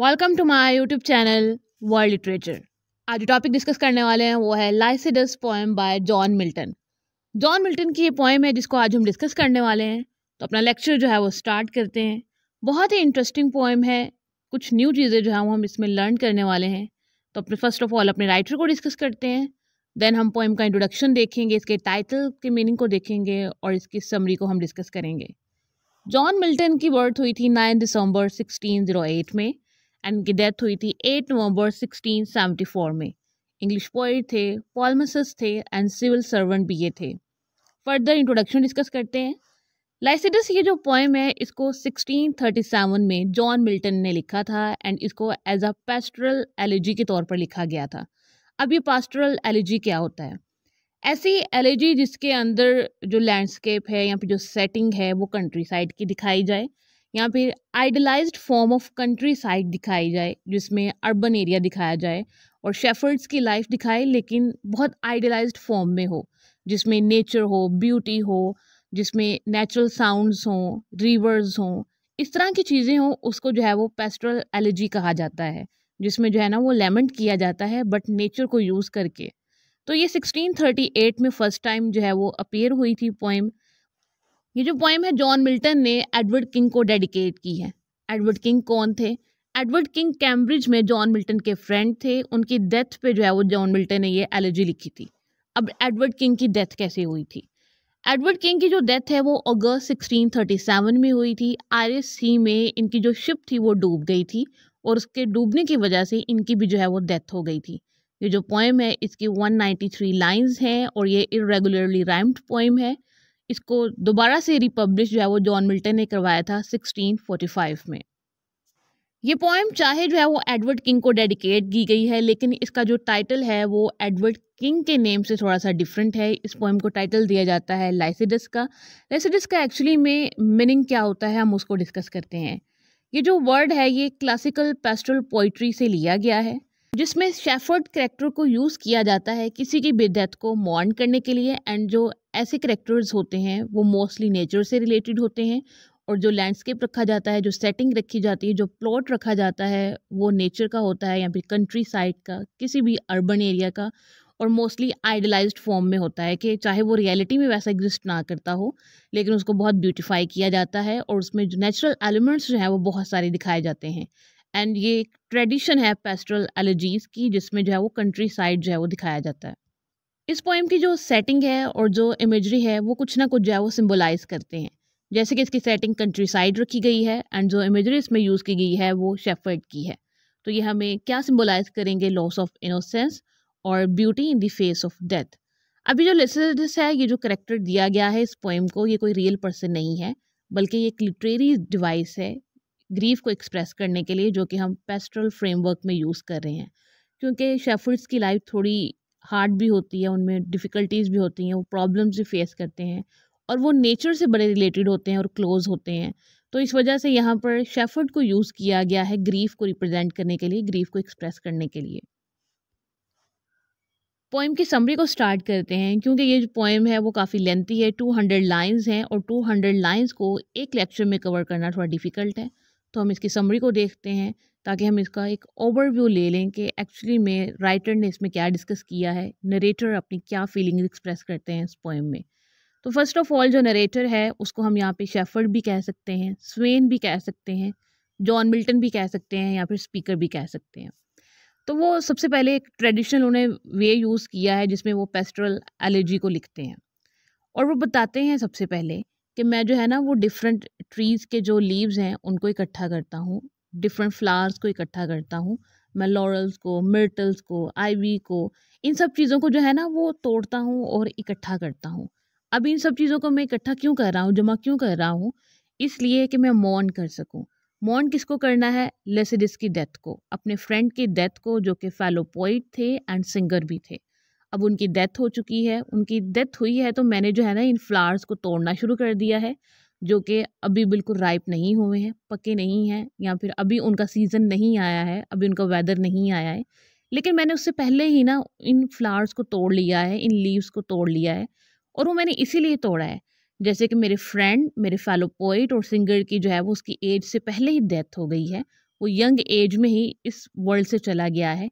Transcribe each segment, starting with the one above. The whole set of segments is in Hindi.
Welcome to my YouTube channel world literature. आज जो टॉपिक डिस्कस करने वाले हैं वो है Lycidas poem by John Milton. John Milton की ये पोएम है जिसको आज हम डिस्कस करने वाले हैं। तो अपना लेक्चर जो है वो स्टार्ट करते हैं। बहुत ही इंटरेस्टिंग पोएम है, कुछ न्यू चीज़ें जो है वो हम इसमें लर्न करने वाले हैं। तो अपने फर्स्ट ऑफ ऑल अपने राइटर को डिस्कस करते हैं, देन हम पोएम का इंट्रोडक्शन देखेंगे, इसके टाइटल के मीनिंग को देखेंगे और इसकी समरी को हम डिस्कस करेंगे। जॉन मिल्टन की बर्थ हुई थी 9 दिसंबर 1608 में एंड उनकी डेथ हुई थी 8 नवंबर 1674 में। इंग्लिश पोएट थे, पॉलमसिस्ट थे एंड सिविल सर्वेंट भी ये थे। फर्दर इंट्रोडक्शन डिस्कस करते हैं। लाइसिडस ये जो पोएम है इसको 1637 में जॉन मिल्टन ने लिखा था एंड इसको एज अ पेस्टरल एलिजी के तौर पर लिखा गया था। अब ये पेस्टरल एलिजी क्या होता है? ऐसी एलिजी जिसके अंदर जो लैंडस्केप है या फिर जो सेटिंग है वो कंट्री साइड की दिखाई जाए या फिर idealised form of country side दिखाई जाए, जिसमें अर्बन एरिया दिखाया जाए और शेफर्ड्स की लाइफ दिखाए लेकिन बहुत आइडलाइज्ड फॉर्म में हो, जिसमें नेचर हो, ब्यूटी हो, जिसमें नेचुरल साउंड्स हों, रिवर्स हों, इस तरह की चीज़ें हों, उसको जो है वो पेस्टरल एलिजी कहा जाता है, जिसमें जो है ना वो लेमेंट किया जाता है बट नेचर को यूज़ करके। तो ये 1638 में फर्स्ट टाइम जो है वो अपीयर हुई थी पोएम। ये जो पोएम है जॉन मिल्टन ने एडवर्ड किंग को डेडिकेट की है। एडवर्ड किंग कौन थे? एडवर्ड किंग कैम्ब्रिज में जॉन मिल्टन के फ्रेंड थे। उनकी डेथ पे जो है वो जॉन मिल्टन ने ये एलिजी लिखी थी। अब एडवर्ड किंग की डेथ कैसे हुई थी? एडवर्ड किंग की जो डेथ है वो अगस्त 1637 में हुई थी। आयरिश सी में इनकी जो शिप थी वो डूब गई थी और उसके डूबने की वजह से इनकी भी जो है वो डेथ हो गई थी। ये जो पोएम है इसकी 193 लाइंस हैं और ये इरेगुलरली राइम्ड पोएम है। इसको दोबारा से रिपब्लिश जो है वो जॉन मिल्टन ने करवाया था 1645 में। ये पोएम चाहे जो है वो एडवर्ड किंग को डेडिकेट की गई है लेकिन इसका जो टाइटल है वो एडवर्ड किंग के नेम से थोड़ा सा डिफरेंट है। इस पोएम को टाइटल दिया जाता है लाइसिडस का। लाइसिडस का एक्चुअली में मीनिंग क्या होता है हम उसको डिस्कस करते हैं। ये जो वर्ड है ये क्लासिकल पेस्टरल पोइट्री से लिया गया है, जिसमें शेफर्ड कैरेक्टर को यूज़ किया जाता है किसी की भी डेथ को मॉर्न करने के लिए। एंड जो ऐसे कैरेक्टर्स होते हैं वो मोस्टली नेचर से रिलेटेड होते हैं और जो लैंडस्केप रखा जाता है, जो सेटिंग रखी जाती है, जो प्लॉट रखा जाता है वो नेचर का होता है या फिर कंट्री साइड का, किसी भी अर्बन एरिया का, और मोस्टली आइडलाइज्ड फॉर्म में होता है कि चाहे वो रियलिटी में वैसा एग्जिस्ट ना करता हो लेकिन उसको बहुत ब्यूटीफाई किया जाता है और उसमें जो नेचुरल एलिमेंट्स जो हैं वो बहुत सारे दिखाए जाते हैं। एंड ये एक ट्रेडिशन है पेस्टरल एलिजीज की जिसमें जो है वो कंट्री साइड जो है वो दिखाया जाता है। इस पोएम की जो सेटिंग है और जो इमेजरी है वो कुछ ना कुछ जो है वो सिम्बोलाइज करते हैं। जैसे कि इसकी सेटिंग कंट्री साइड रखी गई है एंड जो इमेजरी इसमें यूज़ की गई है वो शेफर्ड की है। तो ये हमें क्या सिम्बोलाइज करेंगे? लॉस ऑफ इनोसेंस और beauty in the face of death. अभी जो लिसनर्स है, ये जो करेक्टर दिया गया है इस पोएम को, ये कोई रियल पर्सन नहीं है बल्कि ये एक लिटरेरी डिवाइस है ग्रीफ को एक्सप्रेस करने के लिए, जो कि हम पेस्टरल फ्रेमवर्क में यूज़ कर रहे हैं। क्योंकि शेफर्ड्स की लाइफ थोड़ी हार्ड भी होती है, उनमें डिफ़िकल्टीज़ भी होती हैं, वो प्रॉब्लम्स भी फेस करते हैं और वो नेचर से बड़े रिलेटेड होते हैं और क्लोज होते हैं। तो इस वजह से यहाँ पर शेफर्ड को यूज़ किया गया है ग्रीफ को रिप्रेजेंट करने के लिए, ग्रीफ को एक्सप्रेस करने के लिए। पोएम की समरी को स्टार्ट करते हैं क्योंकि ये जो पोएम है वो काफ़ी लेंथी है, 200 लाइंस हैं और 200 लाइंस को एक लेक्चर में कवर करना थोड़ा डिफ़िकल्ट है। तो हम इसकी समरी को देखते हैं ताकि हम इसका एक ओवरव्यू ले लें कि एक्चुअली में राइटर ने इसमें क्या डिस्कस किया है, नरेटर अपनी क्या फीलिंग एक्सप्रेस करते हैं इस पोएम में। तो फर्स्ट ऑफ ऑल जो नरेटर है उसको हम यहाँ पे शेफर्ड भी कह सकते हैं, स्वेन भी कह सकते हैं, जॉन मिल्टन भी कह सकते हैं या फिर स्पीकर भी कह सकते हैं। तो वो सबसे पहले एक ट्रेडिशनल उन्हें वे यूज़ किया है जिसमें वो पेस्टरल एलिजी को लिखते हैं और वो बताते हैं सबसे पहले कि मैं जो है ना वो डिफरेंट ट्रीज़ के जो लीव्स हैं उनको इकट्ठा करता हूँ, डिफरेंट फ्लावर्स को इकट्ठा करता हूँ, मैं लॉरल्स को, मिर्टल्स को, आइवी को, इन सब चीज़ों को जो है ना वो तोड़ता हूँ और इकट्ठा करता हूँ। अब इन सब चीज़ों को मैं इकट्ठा क्यों कर रहा हूँ, जमा क्यों कर रहा हूँ? इसलिए कि मैं मौन कर सकूँ। मौन किसको करना है? लेसिडिस की डेथ को, अपने फ्रेंड की डेथ को, जो कि फेलो पोइट थे एंड सिंगर भी थे। अब उनकी डेथ हो चुकी है, उनकी डेथ हुई है तो मैंने जो है ना इन फ्लावर्स को तोड़ना शुरू कर दिया है जो कि अभी बिल्कुल राइप नहीं हुए हैं, पके नहीं हैं या फिर अभी उनका सीज़न नहीं आया है, अभी उनका वेदर नहीं आया है। लेकिन मैंने उससे पहले ही ना इन फ्लावर्स को तोड़ लिया है, इन लीव्स को तोड़ लिया है और वो मैंने इसीलिए तोड़ा है जैसे कि मेरे फ्रेंड, मेरे फेलो पोइट और सिंगर की जो है वो उसकी एज से पहले ही डेथ हो गई है। वो यंग एज में ही इस वर्ल्ड से चला गया है।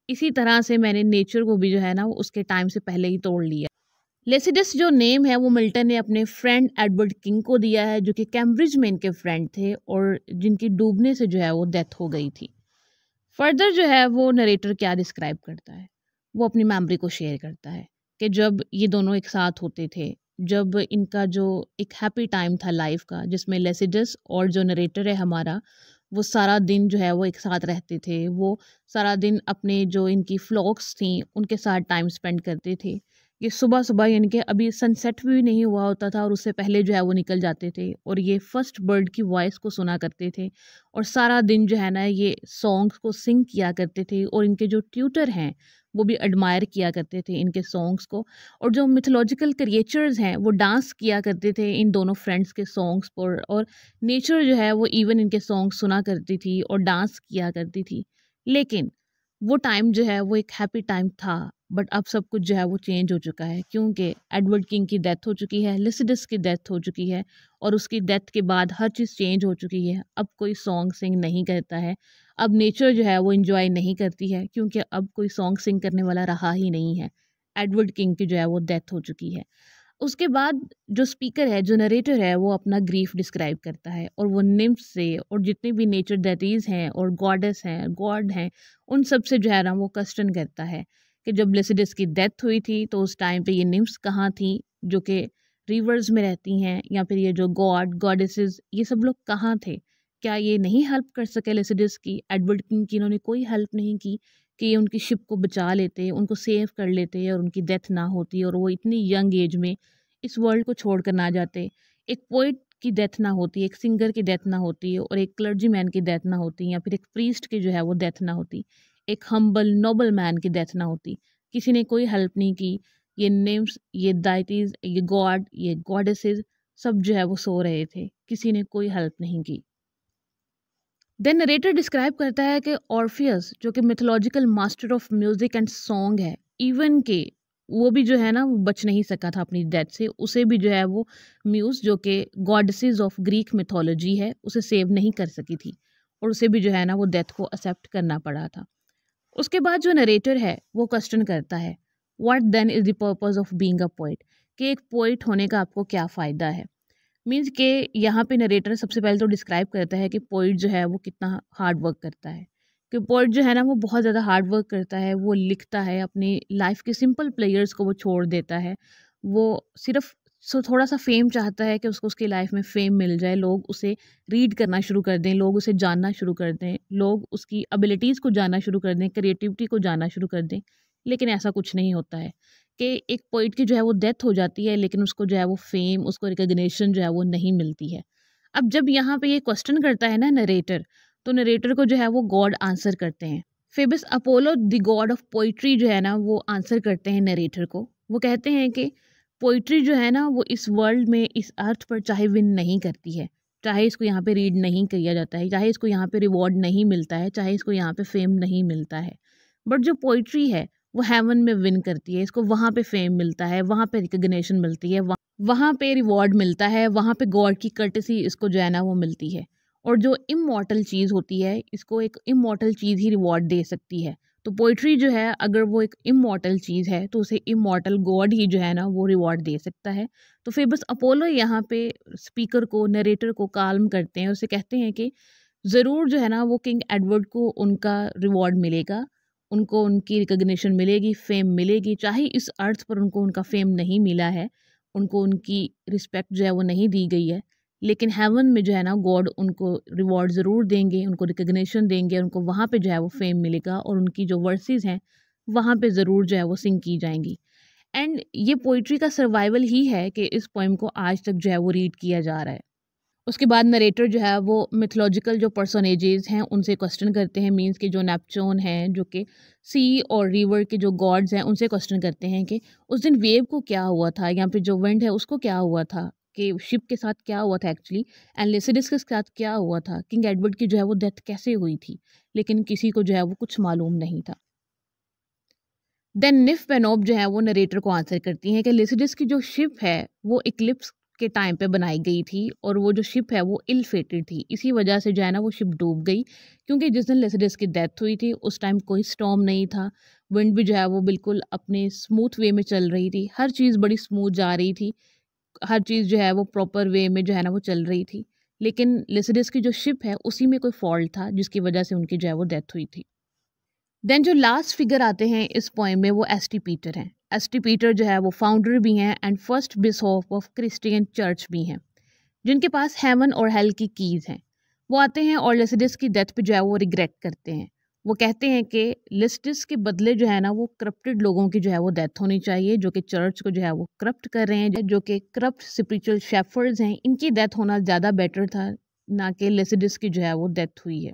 इसी तरह से मैंने नेचर को भी जो है ना वो उसके टाइम से पहले ही तोड़ लिया। लेसिडस जो नेम है वो मिल्टन ने अपने फ्रेंड एडवर्ड किंग को दिया है, जो कि कैम्ब्रिज में इनके फ्रेंड थे और जिनकी डूबने से जो है वो डेथ हो गई थी। फर्दर जो है वो नरेटर क्या डिस्क्राइब करता है, वो अपनी मेमोरी को शेयर करता है कि जब ये दोनों एक साथ होते थे, जब इनका जो एक हैप्पी टाइम था लाइफ का, जिसमें लेसिडस और जो नरेटर है हमारा, वो सारा दिन जो है वो एक साथ रहते थे। वो सारा दिन अपने जो इनकी फ्लॉक्स थी उनके साथ टाइम स्पेंड करते थे। ये सुबह सुबह यानी कि अभी सनसेट भी नहीं हुआ होता था और उससे पहले जो है वो निकल जाते थे और ये फर्स्ट बर्ड की वॉइस को सुना करते थे और सारा दिन जो है ना ये सॉन्ग्स को सिंग किया करते थे और इनके जो ट्यूटर हैं वो भी एडमायर किया करते थे इनके सॉन्ग्स को। और जो मिथोलॉजिकल क्रिएचर्स हैं वो डांस किया करते थे इन दोनों फ्रेंड्स के सॉन्ग्स पर, और नेचर जो है वो इवन इनके सॉन्ग सुना करती थी और डांस किया करती थी। लेकिन वो टाइम जो है वो एक हैप्पी टाइम था, बट अब सब कुछ जो है वो चेंज हो चुका है, क्योंकि एडवर्ड किंग की डेथ हो चुकी है, लिसिडस की डेथ हो चुकी है और उसकी डेथ के बाद हर चीज़ चेंज हो चुकी है। अब कोई सॉन्ग सिंग नहीं करता है, अब नेचर जो है वो इन्जॉय नहीं करती है, क्योंकि अब कोई सॉन्ग सिंग करने वाला रहा ही नहीं है। एडवर्ड किंग की जो है वो डेथ हो चुकी है। उसके बाद जो स्पीकर है, जो नरेटर है, वो अपना ग्रीफ डिस्क्राइब करता है और वो निम्फ से और जितने भी नेचर दैटीज़ हैं और गॉडेस हैं, गॉड हैं, उन सब से जो है ना वो क्वेश्चन करता है कि जब लेसिडस की डेथ हुई थी तो उस टाइम पे ये निम्फ्स कहाँ थी, जो कि रिवर्स में रहती हैं, या फिर ये जो गॉड गॉडेसेस ये सब लोग कहाँ थे। क्या ये नहीं हेल्प कर सके लेसिडस की? एडवर्ड किंग की इन्होंने कोई हेल्प नहीं की कि ये उनकी शिप को बचा लेते, उनको सेव कर लेते और उनकी डेथ ना होती और वो इतनी यंग एज में इस वर्ल्ड को छोड़कर ना जाते। एक पोइट की डेथ ना होती, एक सिंगर की डेथ ना होती और एक क्लर्जी मैन की डेथ ना होती, या फिर एक प्रीस्ट की जो है वो डेथ ना होती, एक हम्बल नोबल मैन की डेथ ना होती। किसी ने कोई हेल्प नहीं की। ये नेम्स, ये डाइटीज, ये गॉड, ये गॉडेसेस सब जो है वो सो रहे थे, किसी ने कोई हेल्प नहीं की। देन नरेटर डिस्क्राइब करता है कि ऑर्फियस जो कि mythological master of music and song है, इवन के वो भी जो है ना वो बच नहीं सका था अपनी डेथ से। उसे भी जो है वो म्यूज जो कि गॉडेसेस ऑफ ग्रीक मिथोलॉजी है उसे सेव नहीं कर सकी थी और उसे भी जो है ना वो डेथ को एक्सेप्ट करना पड़ा था। उसके बाद जो नरेटर है वो क्वेश्चन करता है what then is the purpose of being a poet, कि एक पोइट होने का आपको क्या फ़ायदा है। मीन्स के यहाँ पे नरेटर सबसे पहले तो डिस्क्राइब करता है कि पोइट जो है वो कितना हार्ड वर्क करता है, कि पोइट जो है ना वो बहुत ज़्यादा हार्ड वर्क करता है, वो लिखता है, अपनी लाइफ के सिंपल प्लेयर्स को वो छोड़ देता है। वो सिर्फ थोड़ा सा फेम चाहता है कि उसको उसकी लाइफ में फेम मिल जाए, लोग उसे रीड करना शुरू कर दें, लोग उसे जानना शुरू कर दें, लोग उसकी एबिलिटीज़ को जानना शुरू कर दें, क्रिएटिविटी को जानना शुरू कर दें। लेकिन ऐसा कुछ नहीं होता है कि एक पोइट की जो है वो डेथ हो जाती है लेकिन उसको जो है वो फेम, उसको रिकग्निशन जो है वो नहीं मिलती है। अब जब यहाँ पे ये क्वेश्चन करता है ना नरेटर, तो नरेटर को जो है वो गॉड आंसर करते हैं। Phoebus Apollo the god of poetry जो है ना वो आंसर करते हैं नरेटर को। वो कहते हैं कि पोइट्री जो है ना वो इस वर्ल्ड में, इस अर्थ पर चाहे विन नहीं करती है, चाहे इसको यहाँ पे रीड नहीं किया जाता है, चाहे इसको यहाँ पे रिवॉर्ड नहीं मिलता है, चाहे इसको यहाँ पे फेम नहीं मिलता है, बट जो पोइट्री है वो हेवन में विन करती है। इसको वहाँ पे फेम मिलता है, वहाँ पे रिकग्निशन मिलती है, वहाँ पे रिवॉर्ड मिलता है, वहाँ पे गॉड की कर्टसी इसको जो है ना वो मिलती है। और जो इमॉर्टल चीज़ होती है इसको एक इमॉर्टल चीज़ ही रिवॉर्ड दे सकती है। तो पोइट्री जो है अगर वो एक इमॉर्टल चीज़ है तो उसे इमॉर्टल गॉड ही जो है ना वो रिवॉर्ड दे सकता है। तो फिर बस अपोलो यहाँ पे स्पीकर को, नरेटर को काल्म करते हैं, उसे कहते हैं कि ज़रूर जो है ना वो किंग एडवर्ड को उनका रिवॉर्ड मिलेगा, उनको उनकी रिकग्निशन मिलेगी, फेम मिलेगी, चाहे इस अर्थ पर उनको उनका फेम नहीं मिला है, उनको उनकी रिस्पेक्ट जो है वो नहीं दी गई है, लेकिन हेवन में जो है ना गॉड उनको रिवॉर्ड ज़रूर देंगे, उनको रिकग्निशन देंगे, उनको वहाँ पे जो है वो फेम मिलेगा और उनकी जो वर्सेस हैं वहाँ पे ज़रूर जो है वो सिंग की जाएंगी। एंड ये पोइट्री का सर्वाइवल ही है कि इस पोइम को आज तक जो है वो रीड किया जा रहा है। उसके बाद नरेटर जो है वो मिथोलॉजिकल जो पर्सोनेजेस हैं उनसे क्वेश्चन करते हैं। मींस कि जो नेपच्यून हैं जो कि सी और रिवर के जो गॉड्स हैं उनसे क्वेश्चन करते हैं कि उस दिन वेव को क्या हुआ था, या फिर जो विंड है उसको क्या हुआ था, कि शिप के साथ क्या हुआ था एक्चुअली, एंड लेसिडस के साथ क्या हुआ था, किंग एडवर्ड की जो है वो डेथ कैसे हुई थी। लेकिन किसी को जो है वो कुछ मालूम नहीं था। देन निफ पेनोप जो है वो नरेटर को आंसर करती हैं कि लेसिडस की जो शिप है वो इक्लिप्स के टाइम पे बनाई गई थी और वो जो शिप है वो इल फेटेड थी। इसी वजह से जो है ना वो शिप डूब गई, क्योंकि जिस दिन लेसिडस की डेथ हुई थी उस टाइम कोई स्टॉर्म नहीं था, विंड भी जो है वो बिल्कुल अपने स्मूथ वे में चल रही थी, हर चीज़ बड़ी स्मूथ जा रही थी, हर चीज़ जो है वो प्रॉपर वे में जो है ना वो चल रही थी। लेकिन लेसिडस की जो शिप है उसी में कोई फॉल्ट था जिसकी वजह से उनकी जो है वो डेथ हुई थी। देन जो लास्ट फिगर आते हैं इस पोएम में वो एस टी पीटर हैं। एस टी पीटर जो है वो फाउंडर भी हैं and first Bishop of Christian church भी हैं, जिनके पास हेवन और हेल की कीज़ हैं। वो आते हैं और लेसिडस की डेथ पे जो है वो रिग्रेट करते हैं। वो कहते हैं कि लेसिडस के बदले जो है ना वो करप्टेड लोगों की जो है वो डेथ होनी चाहिए, जो कि चर्च को जो है वो करप्ट कर रहे हैं, जो कि करप्ट स्पिरिचुअल शेफर्ड्स हैं, इनकी डेथ होना ज़्यादा बेटर था, ना कि लेसिडस की जो है वो डेथ हुई है।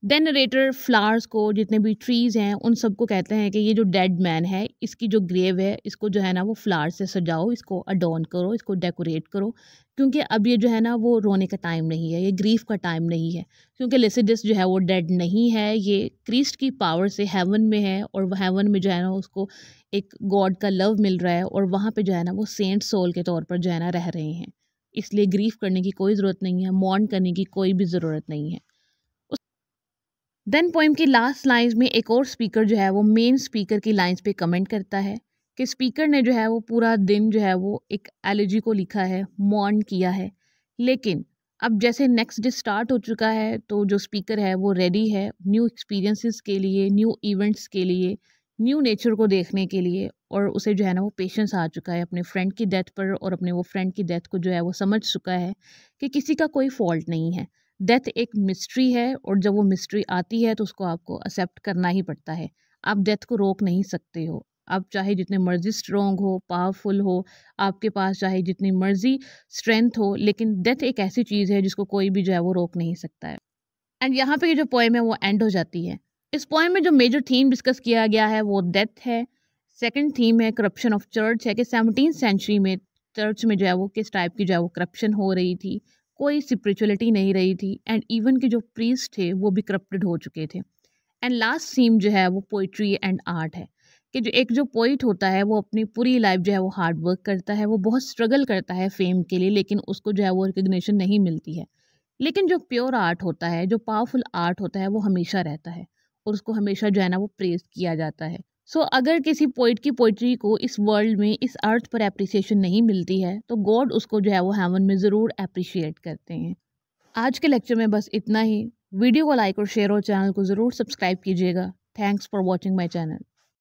देन नरेटर फ्लावर्स को, जितने भी ट्रीज़ हैं उन सबको कहते हैं कि ये जो डेड मैन है इसकी जो ग्रेव है इसको जो है ना वो फ्लावर से सजाओ, इसको अडोन करो, इसको डेकोरेट करो, क्योंकि अब ये जो है ना वो रोने का टाइम नहीं है, ये ग्रीफ का टाइम नहीं है, क्योंकि लेसिडस जो है वो डेड नहीं है, ये क्रिस्ट की पावर से हेवन में है और वह हेवन में जो है ना उसको एक गॉड का लव मिल रहा है और वहाँ पर जो है ना वो सेंट सोल के तौर पर जो है ना रह रहे हैं। इसलिए ग्रीफ करने की कोई ज़रूरत नहीं है, मॉर्न करने की कोई भी ज़रूरत नहीं है। देन पोइम की लास्ट लाइंस में एक और स्पीकर जो है वो मेन स्पीकर की लाइंस पे कमेंट करता है कि स्पीकर ने जो है वो पूरा दिन जो है वो एक एलिजी को लिखा है, मॉर्न किया है, लेकिन अब जैसे नेक्स्ट डे स्टार्ट हो चुका है तो जो स्पीकर है वो रेडी है न्यू एक्सपीरियंसेस के लिए, न्यू इवेंट्स के लिए, न्यू नेचर को देखने के लिए, और उसे जो है ना वो पेशेंस आ चुका है अपने फ्रेंड की डेथ पर, और अपने वो फ्रेंड की डेथ को जो है वो समझ चुका है कि किसी का कोई फॉल्ट नहीं है। डेथ एक मिस्ट्री है और जब वो मिस्ट्री आती है तो उसको आपको एक्सेप्ट करना ही पड़ता है। आप डेथ को रोक नहीं सकते हो, आप चाहे जितने मर्जी स्ट्रोंग हो, पावरफुल हो, आपके पास चाहे जितनी मर्जी स्ट्रेंथ हो, लेकिन डेथ एक ऐसी चीज़ है जिसको कोई भी जो है वो रोक नहीं सकता है। एंड यहाँ पे ये जो पोएम है वो एंड हो जाती है। इस पोएम में जो मेजर थीम डिस्कस किया गया है वो डेथ है। सेकंड थीम है करप्शन ऑफ चर्च, है कि 17th सेंचुरी में चर्च में जो है वो किस टाइप की जो है वो करप्शन हो रही थी, कोई स्पिरिचुअलिटी नहीं रही थी, एंड इवन के जो प्रीस्ट थे वो भी करप्टेड हो चुके थे। एंड लास्ट थीम जो है वो पोइट्री एंड आर्ट है, कि जो एक जो पोइट होता है वो अपनी पूरी लाइफ जो है वो हार्ड वर्क करता है, वो बहुत स्ट्रगल करता है फेम के लिए, लेकिन उसको जो है वो रिकग्निशन नहीं मिलती है। लेकिन जो प्योर आर्ट होता है, जो पावरफुल आर्ट होता है वो हमेशा रहता है और उसको हमेशा जो है ना वो प्रेज किया जाता है। सो अगर किसी पोइट की पोइट्री को इस वर्ल्ड में, इस अर्थ पर एप्रिसिएशन नहीं मिलती है तो गॉड उसको जो है वो हेवन में ज़रूर अप्रिशिएट करते हैं। आज के लेक्चर में बस इतना ही। वीडियो को लाइक और शेयर और चैनल को ज़रूर सब्सक्राइब कीजिएगा। Thanks for watching my channel.